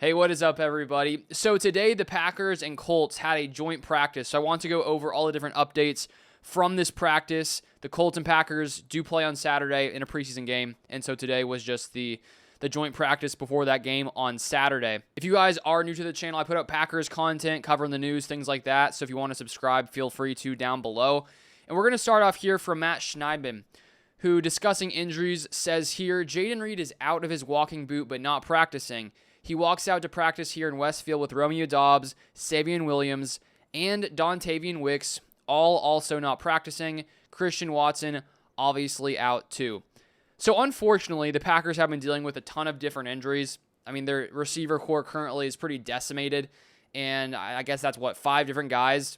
Hey, what is up, everybody? So today, the Packers and Colts had a joint practice. So I want to go over all the different updates from this practice. The Colts and Packers do play on Saturday in a preseason game, and so today was just the joint practice before that game on Saturday. If you guys are new to the channel, I put up Packers content, covering the news, things like that. So if you want to subscribe, feel free to down below. And we're going to start off here from Matt Schneidman, who, discussing injuries, says here, Jayden Reed is out of his walking boot but not practicing. He walks out to practice here in Westfield with Romeo Dobs, Savion Williams, and Dontavian Wicks, all also not practicing. Christian Watson obviously out too. So unfortunately, the Packers have been dealing with a ton of different injuries. I mean, their receiver core currently is pretty decimated, and I guess that's 5 different guys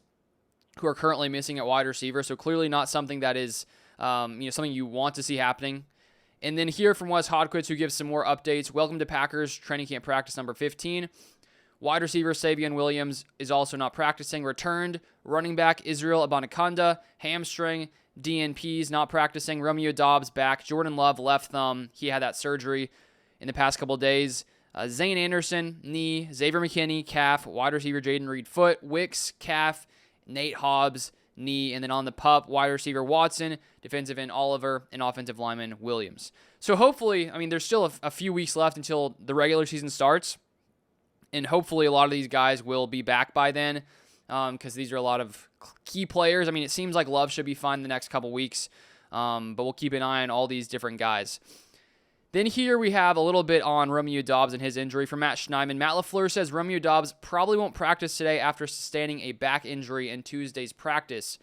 who are currently missing at wide receiver. So clearly not something that is something you want to see happening. And then here from Wes Hodquist, who gives some more updates. Welcome to Packers training camp practice number 15. Wide receiver Savion Williams is also not practicing. Returned running back Israel Abanikanda, hamstring. DNP's not practicing. Romeo Dobbs back. Jordan Love, left thumb. He had that surgery in the past couple days. Zane Anderson, knee. Xavier McKinney, calf. Wide receiver Jayden Reed, foot. Wicks, calf. Nate Hobbs, knee. And then on the pup, wide receiver Watson, defensive end Oliver, and offensive lineman Williams. So hopefully, there's still a few weeks left until the regular season starts, and hopefully a lot of these guys will be back by then, because these are a lot of key players. It seems like Love should be fine the next couple weeks, but we'll keep an eye on all these different guys. Then here we have a little bit on Romeo Dobbs and his injury from Matt Schneidman. Matt LaFleur says Romeo Dobbs probably won't practice today after sustaining a back injury in Tuesday's practice.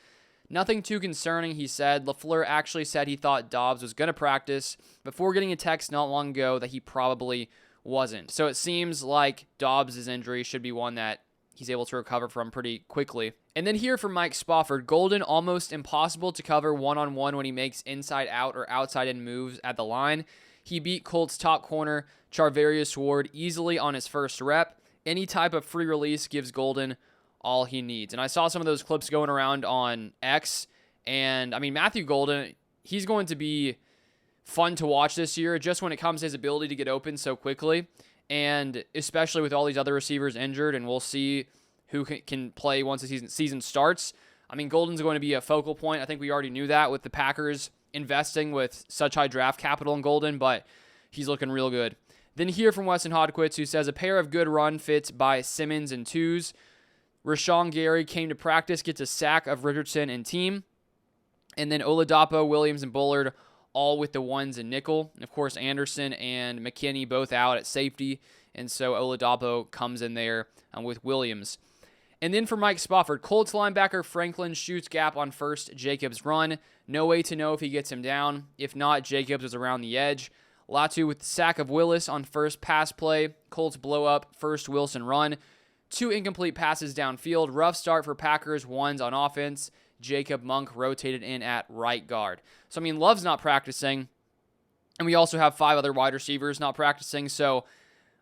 Nothing too concerning, he said. LaFleur actually said he thought Dobbs was going to practice before getting a text not long ago that he probably wasn't. So it seems like Dobbs' injury should be one that he's able to recover from pretty quickly. And then here from Mike Spofford, Golden almost impossible to cover one-on-one when he makes inside-out or outside-in moves at the line. He beat Colts top corner Charvarius Ward easily on his first rep. Any type of free release gives Golden all he needs. And I saw some of those clips going around on X, and Matthew Golden, he's going to be fun to watch this year just when it comes to his ability to get open so quickly, and especially with all these other receivers injured, and we'll see who can play once the season starts. Golden's going to be a focal point. I think we already knew that with the Packers investing with such high draft capital in Golden, but he's looking real good. Then here from Weston Hodquist, who says a pair of good run fits by Simmons and twos. Rashawn Gary came to practice, gets a sack of Richardson and team. And then Oladapo, Williams, and Bullard all with the ones and nickel. And of course, Anderson and McKinney both out at safety. And so Oladapo comes in there with Williams. And then for Mike Spofford, Colts linebacker Franklin shoots gap on first Jacobs run. No way to know if he gets him down. If not, Jacobs was around the edge. Latu with the sack of Willis on first pass play. Colts blow up first Wilson run. 2 incomplete passes downfield. Rough start for Packers, ones on offense. Jacob Monk rotated in at right guard. So, Love's not practicing. And we also have 5 other wide receivers not practicing. So,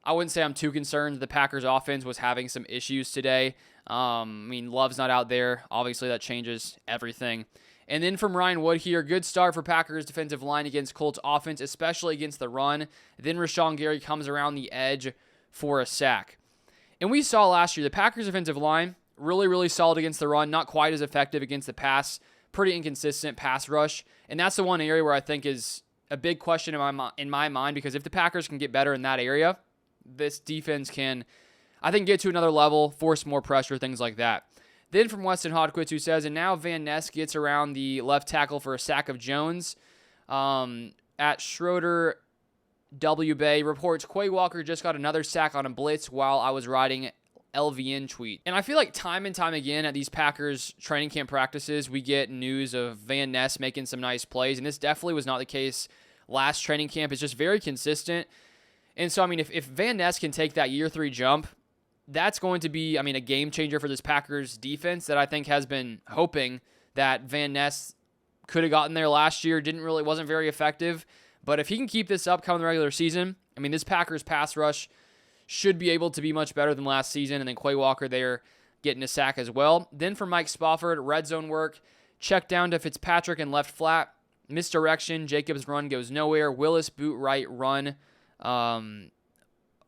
I wouldn't say I'm too concerned. The Packers offense was having some issues today. Love's not out there. Obviously, that changes everything. And then from Ryan Wood here, good start for Packers defensive line against Colts offense, especially against the run. Then Rashawn Gary comes around the edge for a sack. And we saw last year, the Packers defensive line, really, really solid against the run, not quite as effective against the pass, pretty inconsistent pass rush. And that's the one area where I think is a big question in my mind, because if the Packers can get better in that area, this defense can, I think, get to another level, force more pressure, things like that. Then from Weston Hodquist, who says, and now Van Ness gets around the left tackle for a sack of Jones. At Schroeder W. Bay reports Quay Walker just got another sack on a blitz while I was writing LVN tweet. And I feel like time and time again at these Packers training camp practices, we get news of Van Ness making some nice plays, and this definitely was not the case last training camp. It's just very consistent. And so, if Van Ness can take that year 3 jump, that's going to be, a game changer for this Packers defense that I think has been hoping that Van Ness could have gotten there last year. Wasn't very effective. But if he can keep this up coming the regular season, this Packers pass rush should be able to be much better than last season. And then Quay Walker there getting a sack as well. Then for Mike Spofford, red zone work. Check down to Fitzpatrick and left flat. Misdirection. Jacobs' run goes nowhere. Willis boot right run.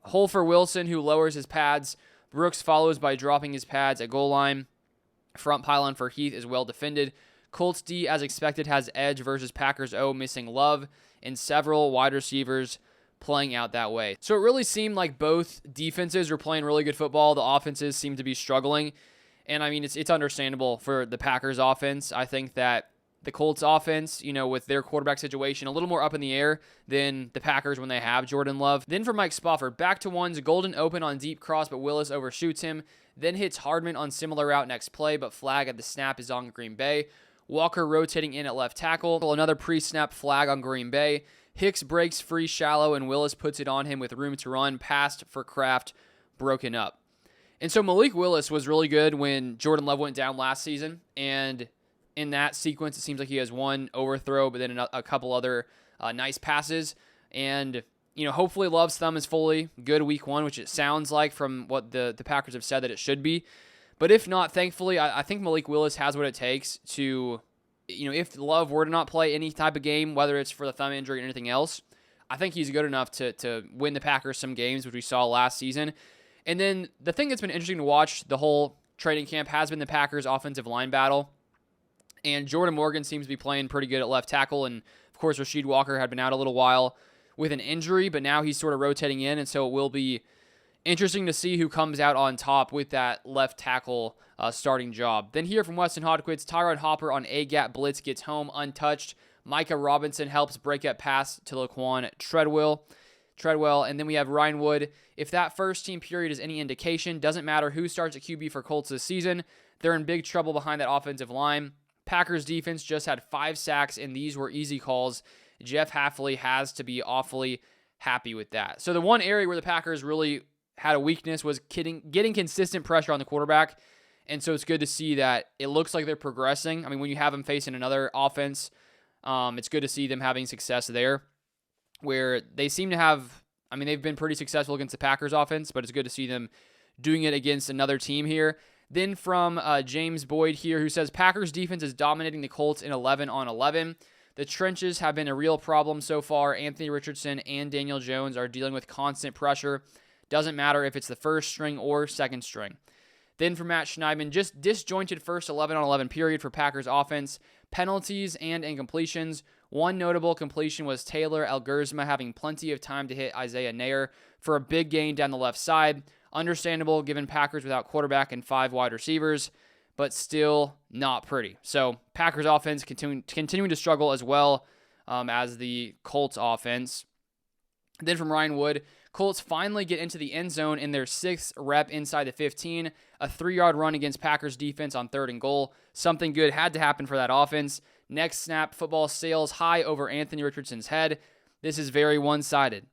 Hole for Wilson, who lowers his pads. Brooks follows by dropping his pads at goal line. Front pylon for Heath is well defended. Colts D, as expected, has edge versus Packers O, missing Love and several wide receivers playing out that way. So it really seemed like both defenses were playing really good football. The offenses seemed to be struggling. And I mean, it's understandable for the Packers offense. I think that the Colts offense, with their quarterback situation a little more up in the air than the Packers when they have Jordan Love. Then for Mike Spofford, back to ones, Golden open on deep cross, but Willis overshoots him. Then hits Hardman on similar route next play, but flag at the snap is on Green Bay. Walker rotating in at left tackle. Another pre-snap flag on Green Bay. Hicks breaks free shallow, and Willis puts it on him with room to run. Passed for Kraft, broken up. And so Malik Willis was really good when Jordan Love went down last season. And in that sequence, it seems like he has one overthrow, but then a couple other nice passes. And, hopefully Love's thumb is fully good week one, which it sounds like from what the Packers have said that it should be. But if not, thankfully, I think Malik Willis has what it takes to, if Love were to not play any type of game, whether it's for the thumb injury or anything else, I think he's good enough to win the Packers some games, which we saw last season. And then the thing that's been interesting to watch the whole training camp has been the Packers' offensive line battle. And Jordan Morgan seems to be playing pretty good at left tackle. And, of course, Rasheed Walker had been out a little while with an injury, but now he's sort of rotating in. And so it will be interesting to see who comes out on top with that left tackle starting job. Then here from Weston Hodquist, Tyron Hopper on A-gap blitz gets home untouched. Micah Robinson helps break up pass to Laquan Treadwell. And then we have Ryan Wood. If that first team period is any indication, doesn't matter who starts at QB for Colts this season, they're in big trouble behind that offensive line. Packers defense just had 5 sacks, and these were easy calls. Jeff Hafley has to be awfully happy with that. So the one area where the Packers really had a weakness was getting consistent pressure on the quarterback. And so it's good to see that it looks like they're progressing. I mean, when you have them facing another offense, it's good to see them having success there, where they seem to have, they've been pretty successful against the Packers offense, but it's good to see them doing it against another team here. Then from James Boyd here, who says, Packers defense is dominating the Colts in 11-on-11. The trenches have been a real problem so far. Anthony Richardson and Daniel Jones are dealing with constant pressure. Doesn't matter if it's the first string or second string. Then for Matt Schneidman, just disjointed first 11-on-11 period for Packers offense. Penalties and incompletions. One notable completion was Taylor Algersma having plenty of time to hit Isaiah Nair for a big gain down the left side. Understandable given Packers without quarterback and 5 wide receivers, but still not pretty. So Packers offense continuing to struggle as well as the Colts offense. Then from Ryan Wood, Colts finally get into the end zone in their 6th rep inside the 15. A 3-yard run against Packers defense on 3rd and goal. Something good had to happen for that offense. Next snap, football sails high over Anthony Richardson's head. This is very one-sided.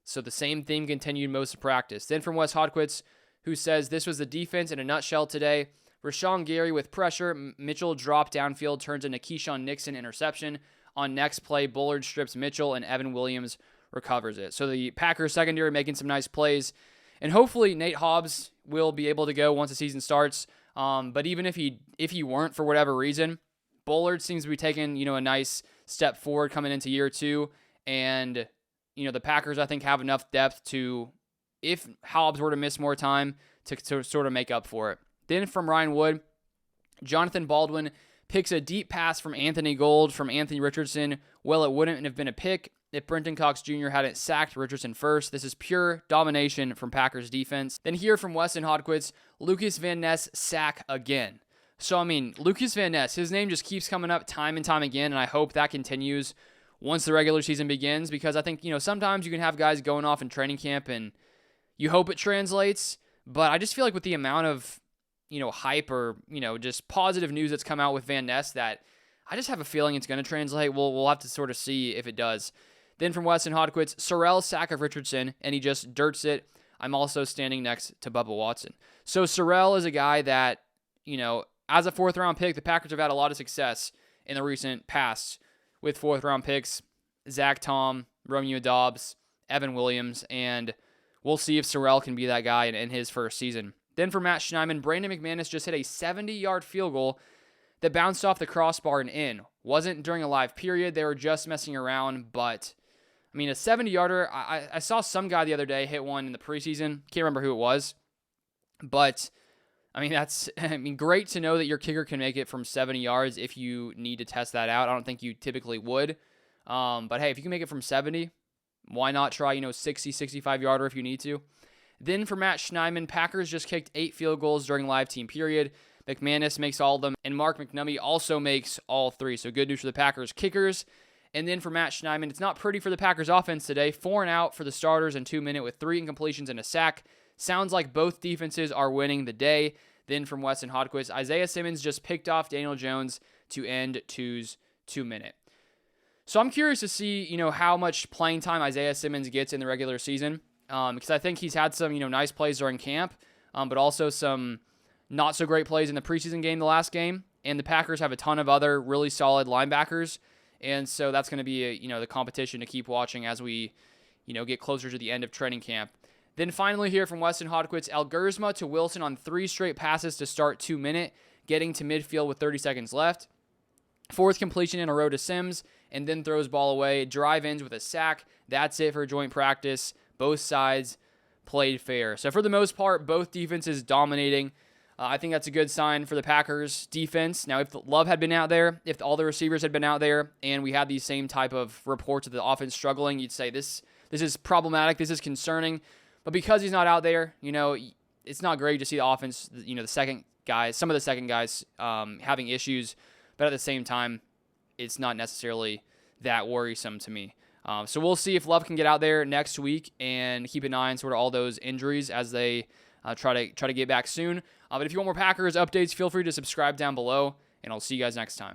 So the same theme continued most of practice. Then from Wes Hodquist, who says, this was the defense in a nutshell today. Rashawn Gary with pressure. Mitchell drop downfield turns into Keyshawn Nixon interception. On next play, Bullard strips Mitchell and Evan Williams recovers it. So the Packers secondary making some nice plays. And hopefully Nate Hobbs will be able to go once the season starts. But even if he weren't for whatever reason, Bullard seems to be taking, a nice step forward coming into year 2. And, the Packers, I think, have enough depth to, if Hobbs were to miss more time, to sort of make up for it. Then from Ryan Wood, Jonathan Baldwin picks a deep pass from Anthony Gold from Anthony Richardson. Well, it wouldn't have been a pick if Brenton Cox Jr. hadn't sacked Richardson first. This is pure domination from Packers defense. Then here from Weston Hodquist, Lucas Van Ness sack again. So, Lucas Van Ness, his name just keeps coming up time and time again, and I hope that continues once the regular season begins, because I think, sometimes you can have guys going off in training camp and you hope it translates, but I just feel like with the amount of, hype or, just positive news that's come out with Van Ness, that I just have a feeling it's going to translate. We'll have to sort of see if it does. Then from Weston Hodquist, Sorrell sack of Richardson, and he just dirts it. I'm also standing next to Bubba Watson. So Sorrell is a guy that, as a 4th-round pick, the Packers have had a lot of success in the recent past with 4th-round picks, Zach Tom, Romeo Dobbs, Evan Williams, and we'll see if Sorrell can be that guy in his first season. Then for Matt Schneidman, Brandon McManus just hit a 70-yard field goal that bounced off the crossbar and in. Wasn't during a live period. They were just messing around, but, I mean, a 70-yarder, I saw some guy the other day hit one in the preseason. Can't remember who it was. But, I mean, great to know that your kicker can make it from 70 yards if you need to test that out. I don't think you typically would. But, hey, if you can make it from 70, why not try, 60, 65-yarder if you need to? Then for Matt Schneidman, Packers just kicked 8 field goals during live team period. McManus makes all of them, and Mark McNummy also makes all 3. So good news for the Packers kickers. And then for Matt Schneidman, it's not pretty for the Packers offense today. 4 and out for the starters in 2 minutes with 3 incompletions and a sack. Sounds like both defenses are winning the day. Then from Weston Hodquist, Isaiah Simmons just picked off Daniel Jones to end 2's 2-minute. So I'm curious to see, how much playing time Isaiah Simmons gets in the regular season. Because I think he's had some, nice plays during camp, but also some not so great plays in the preseason game, the last game. And the Packers have a ton of other really solid linebackers. And so that's going to be, the competition to keep watching as we, get closer to the end of training camp. Then finally here from Weston Hodquist, Elgersma to Wilson on 3 straight passes to start 2 minute, getting to midfield with 30 seconds left. 4th completion in a row to Sims, and then throws ball away. Drive ends with a sack. That's it for joint practice. Both sides played fair. So for the most part, both defenses dominating. I think that's a good sign for the Packers defense. Now, if Love had been out there, if all the receivers had been out there, and we had these same type of reports of the offense struggling, you'd say this is problematic, this is concerning. But because he's not out there, it's not great to see the offense, the second guys, some of the second guys having issues. But at the same time, it's not necessarily that worrisome to me. So we'll see if Love can get out there next week and keep an eye on sort of all those injuries as they try to get back soon. But if you want more Packers updates, feel free to subscribe down below, and I'll see you guys next time.